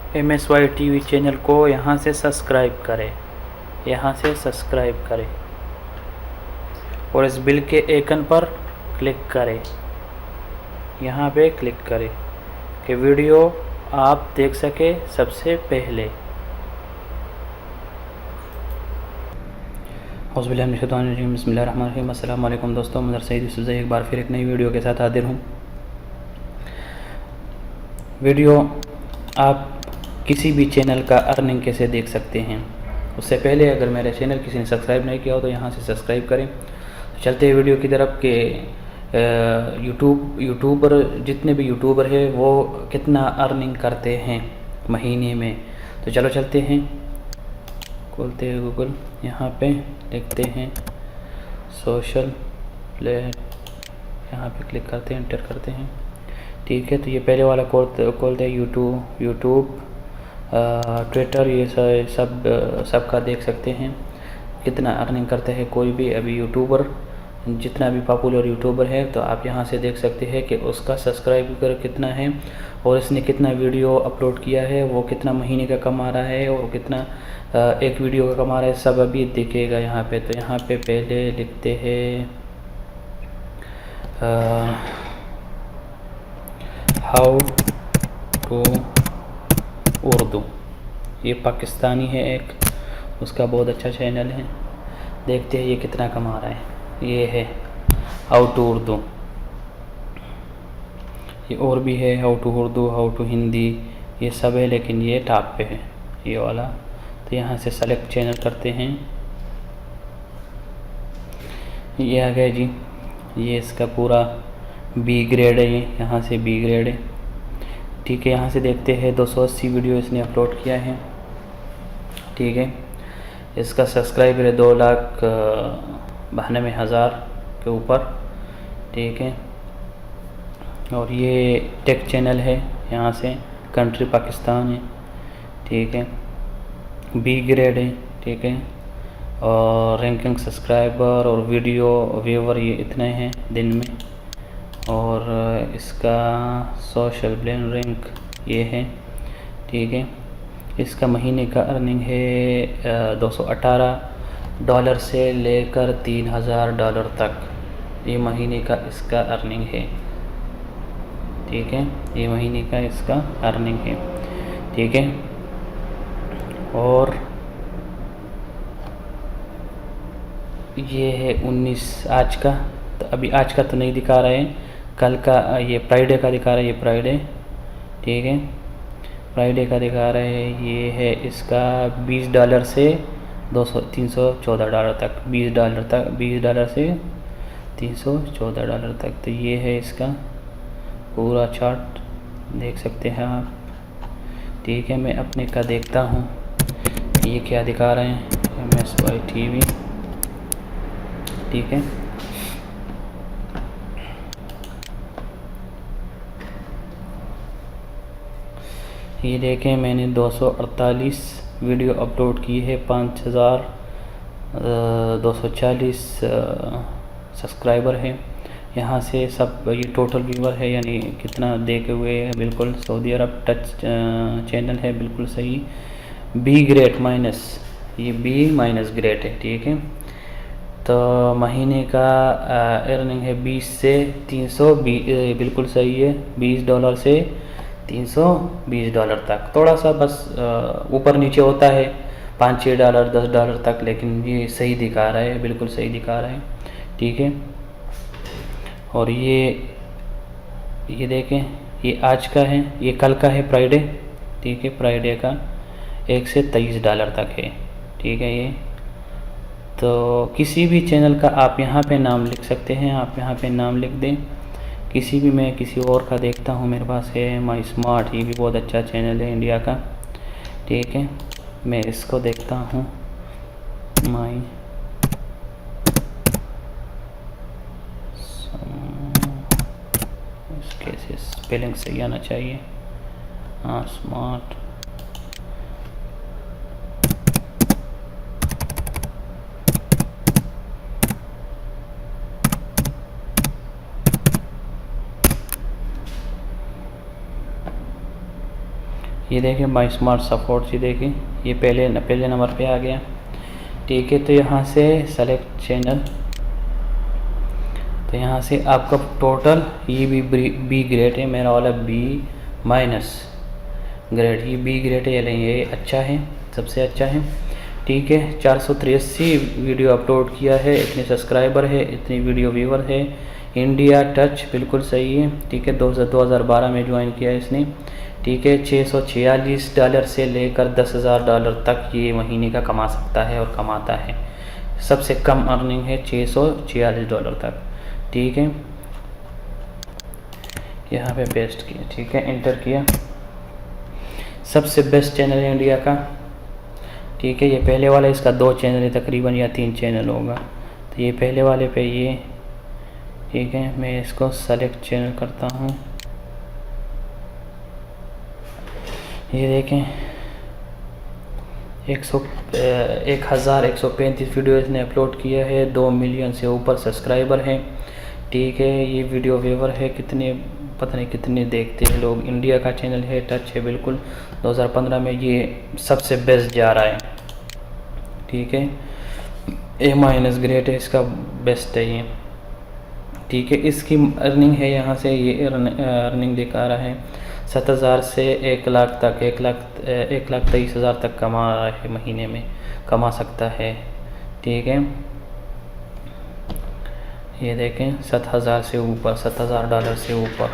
MSY TV channel को यहाँ से सब्सक्राइब करें, यहाँ से सब्सक्राइब करें और इस बिल के आइकन पर क्लिक करें, यहाँ पे क्लिक करें कि वीडियो आप देख सके सबसे पहले। बिस्मिल्लाहिर्रहमानिर्रहीम। अस्सलाम वालेकुम दोस्तों, मैं सईद यूसुफ एक बार फिर एक नई वीडियो के साथ हाजिर हूँ। वीडियो आप किसी भी चैनल का अर्निंग कैसे देख सकते हैं, उससे पहले अगर मेरे चैनल किसी ने सब्सक्राइब नहीं किया हो तो यहाँ से सब्सक्राइब करें। चलते हैं वीडियो की तरफ के यूट्यूबर जितने भी यूट्यूबर हैं वो कितना अर्निंग करते हैं महीने में। तो चलो चलते हैं, खोलते हैं गूगल, यहाँ पे लिखते हैं सोशल प्लेट, यहाँ पे क्लिक करते हैं, एंटर करते हैं। ठीक है, तो ये पहले वाला खोलते हैं यूट्यूब, ट्विटर, ये सब का देख सकते हैं कितना अर्निंग करते हैं कोई भी अभी यूट्यूबर, जितना भी पॉपुलर यूट्यूबर है। तो आप यहाँ से देख सकते हैं कि उसका सब्सक्राइबर कितना है और इसने कितना वीडियो अपलोड किया है, वो कितना महीने का कमा रहा है और कितना एक वीडियो का कमा रहा है, सब अभी दिखेगा यहाँ पे। तो यहाँ पे पहले लिखते हैं हाउ टू उर्दू, ये पाकिस्तानी है एक, उसका बहुत अच्छा चैनल है। देखते हैं ये कितना कमा रहा है। ये है हाउ टू उर्दू, ये और भी है how to Urdu, how to Hindi, ये सब है, लेकिन ये टॉप पे है ये वाला। तो यहाँ से सेलेक्ट चैनल करते हैं, ये आ गया जी, ये इसका पूरा बी ग्रेड है, ये यहाँ से बी ग्रेड है। ठीक है, यहाँ से देखते हैं 280 वीडियो इसने अपलोड किया है। ठीक है, इसका सब्सक्राइबर है 2,92,000 के ऊपर। ठीक है, और ये टेक चैनल है, यहाँ से कंट्री पाकिस्तान है। ठीक है, बी ग्रेड है। ठीक है, और रैंकिंग सब्सक्राइबर और वीडियो व्यूवर ये इतने हैं दिन में। और इसका सोशल ब्लेन रैंक ये है। ठीक है, इसका महीने का अर्निंग है $218 से लेकर $3,000 तक, ये महीने का इसका अर्निंग है। ठीक है, ये महीने का इसका अर्निंग है। ठीक है, और ये है 19 आज का, तो अभी आज का तो नहीं दिखा रहे हैं, कल का ये फ्राइडे का दिखा रहा है, ये फ्राइडे। ठीक है, फ्राइडे का दिखा रहे हैं। ये है इसका $20 से $314 तक, $20 से $314 तक। तो ये है इसका पूरा चार्ट, देख सकते हैं आप। ठीक है, मैं अपने का देखता हूँ ये क्या दिखा रहे हैं, MSY TV। ठीक है, ये देखें मैंने 248 वीडियो अपलोड की है, 5,240 सब्सक्राइबर हैं। यहाँ से सब ये टोटल व्यूवर है, यानी कितना देखे हुए हैं, बिल्कुल सऊदी अरब टच चैनल है, बिल्कुल सही। बी ग्रेड माइनस, ये बी माइनस ग्रेड है। ठीक है, तो महीने का अर्निंग है 20 से 300, बिल्कुल सही है, $20 से $320 तक। थोड़ा सा बस ऊपर नीचे होता है, $5-6 $10 तक, लेकिन ये सही दिखा रहा है, बिल्कुल सही दिखा रहा है। ठीक है, और ये देखें, ये आज का है, ये कल का है फ्राइडे। ठीक है, फ्राइडे का 1 से $23 तक है। ठीक है, ये तो किसी भी चैनल का आप यहाँ पे नाम लिख सकते हैं, आप यहाँ पे नाम लिख दें किसी भी। मैं किसी और का देखता हूँ, मेरे पास है माई स्मार्ट, ये भी बहुत अच्छा चैनल है इंडिया का। ठीक है, मैं इसको देखता हूँ, माई कैसे स्पेलिंग सही आना चाहिए, हाँ स्मार्ट। ये देखिए माई स्मार्ट सपोर्ट, ये देखिए ये पहले नंबर पे आ गया। ठीक है, तो यहाँ से सेलेक्ट चैनल, तो यहाँ से आपका टोटल ये बी ग्रेड है, मेरा वाला बी माइनस ग्रेड, ये बी ग्रेड है, ये अच्छा है, सबसे अच्छा है। ठीक है, 483 वीडियो अपलोड किया है, इतने सब्सक्राइबर है, इतनी वीडियो व्यूवर है। इंडिया टच बिल्कुल सही है। ठीक है, 2012 में ज्वाइन किया है इसने। ठीक है, $646 से लेकर $10,000 तक ये महीने का कमा सकता है और कमाता है। सबसे कम अर्निंग है $646 तक। ठीक है, यहाँ पे पेस्ट किया, ठीक है, इंटर किया। सबसे बेस्ट चैनल है इंडिया का। ठीक है, ये पहले वाला, इसका 2 चैनल है तकरीबन या 3 चैनल होगा, तो ये पहले वाले पे ये। ठीक है, मैं इसको सेलेक्ट चैनल करता हूँ। ये देखें 1135 वीडियो इसने अपलोड किया है, 2 मिलियन से ऊपर सब्सक्राइबर हैं। ठीक है, ये वीडियो व्यूवर है कितने, पता नहीं कितने देखते हैं लोग। इंडिया का चैनल है, टच है बिल्कुल। 2015 में ये सबसे बेस्ट जा रहा है। ठीक है, A- ग्रेड है, इसका बेस्ट है ये। ठीक है, इसकी अर्निंग है, यहाँ से ये अर्निंग दिखा रहा है 7,000 से 1 लाख तक, 1,23,000 तक कमा रहा है, महीने में कमा सकता है। ठीक है, ये देखें 7,000 से ऊपर, $7,000 से ऊपर,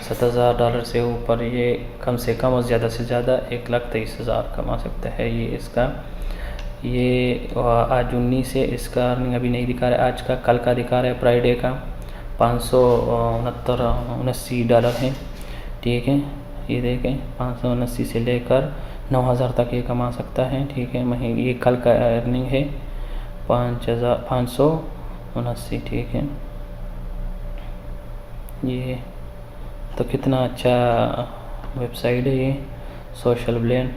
$7,000 से ऊपर, ये कम से कम और ज़्यादा से ज़्यादा 1,23,000 कमा सकता है ये। इसका ये आज 19 है, इसका अर्निंग अभी नहीं दिखा रहा है आज का, कल का दिखा रहा है, फ्राइडे का। $569 है। ठीक है, ये देखें 579 से लेकर 9,000 तक ये कमा सकता है। ठीक है, महीने, ये कल का अर्निंग है 5,579। ठीक है, ये तो कितना अच्छा वेबसाइट है ये, सोशल ब्लेंड।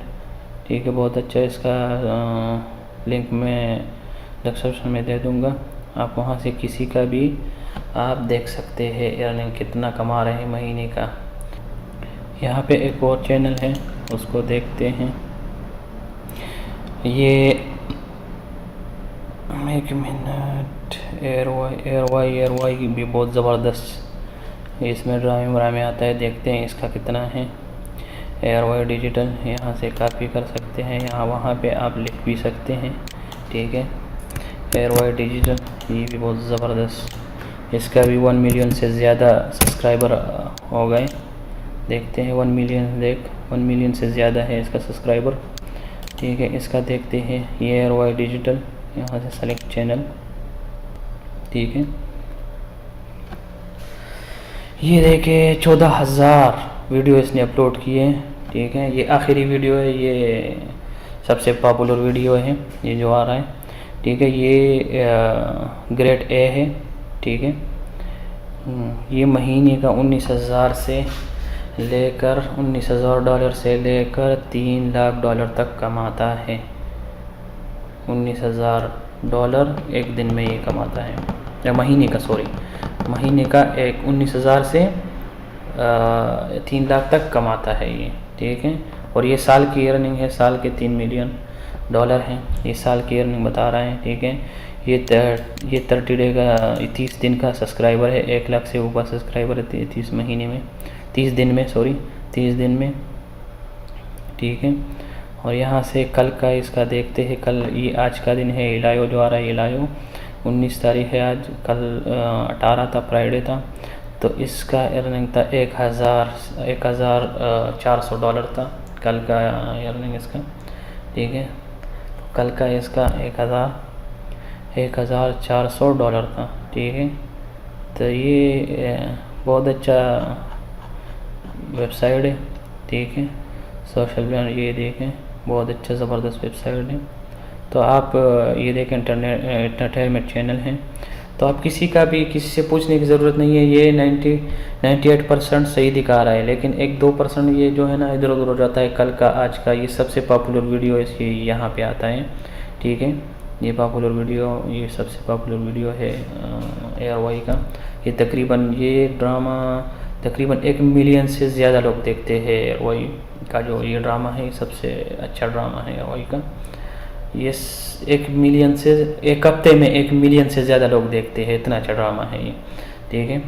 ठीक है, बहुत अच्छा है। इसका लिंक मैं डिस्क्रिप्शन में दे दूँगा, आप वहाँ से किसी का भी आप देख सकते हैं अर्निंग कितना कमा रहे हैं महीने का। यहाँ पे एक और चैनल है, उसको देखते हैं। ये 1 मिनट, एयरवाई भी बहुत ज़बरदस्त, इसमें ड्रामे आता है, देखते हैं इसका कितना है। एयरवाई डिजिटल, यहाँ से कॉपी कर सकते हैं, यहाँ वहाँ पे आप लिख भी सकते हैं। ठीक है, एयरवाई डिजिटल, ये भी बहुत ज़बरदस्त, इसका भी 1 मिलियन से ज़्यादा सब्सक्राइबर हो गए। देखते हैं 1 मिलियन, 1 मिलियन से ज़्यादा है इसका सब्सक्राइबर। ठीक है, इसका देखते हैं, ये एयरवाई डिजिटल, यहाँ से सेलेक्ट चैनल। ठीक है, ये देखिए 14,000 वीडियो इसने अपलोड किए हैं। ठीक है, ये आखिरी वीडियो है, ये सबसे पॉपुलर वीडियो है ये जो आ रहा है। ठीक है, ये ग्रेड ए है। ठीक है, ये महीने का $19,000 से लेकर $19,000 से लेकर $3 लाख तक कमाता है। $19,000 एक दिन में ये कमाता है, या महीने का, सॉरी, महीने का 19,000 से 3 लाख तक कमाता है ये। ठीक है, और ये साल की अर्निंग है, साल के $3 मिलियन हैं, ये साल की अर्निंग बता रहा है। ठीक है, ये 30 डे का, 30 दिन का सब्सक्राइबर है, 1 लाख से ऊपर सब्सक्राइबर है 30 महीने में, 30 दिन में, सॉरी 30 दिन में। ठीक है, और यहाँ से कल का इसका देखते हैं, कल, ये आज का दिन है, इलायो जो आ रहा है, इलायो 19 तारीख है आज, कल 18 था, फ्राइडे था, तो इसका अर्निंग था $1,400 था कल का अर्निंग इसका। ठीक है, कल का इसका $1,400 था। ठीक है, तो ये बहुत अच्छा वेबसाइट है। ठीक है, सोशल ब्लेंड, ये देखें बहुत अच्छा ज़बरदस्त वेबसाइट है। तो आप ये देखें, एंटरटेनमेंट चैनल है, तो आप किसी से पूछने की ज़रूरत नहीं है। ये 98% सही दिखा रहा है, लेकिन 1-2% ये जो है ना इधर उधर हो जाता है। कल का, आज का, ये सबसे पॉपुलर वीडियो इसकी यहाँ पे आता है। ठीक है, ये पॉपुलर वीडियो, ये सबसे पॉपुलर वीडियो है एयरवाई का। ये तकरीबन, ये ड्रामा तकरीबन 1 मिलियन से ज़्यादा लोग देखते हैं एयरवाई। का जो ये ड्रामा है सबसे अच्छा ड्रामा है ऑयल का। ये 1 मिलियन से, एक हफ्ते में 1 मिलियन से ज़्यादा लोग देखते हैं, इतना अच्छा ड्रामा है ये। ठीक है,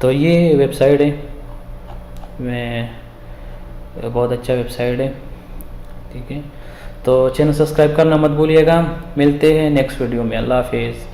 तो ये वेबसाइट है, मैं बहुत अच्छा वेबसाइट है। ठीक है, तो चैनल सब्सक्राइब करना मत भूलिएगा। मिलते हैं नेक्स्ट वीडियो में। अल्लाह हाफिज़।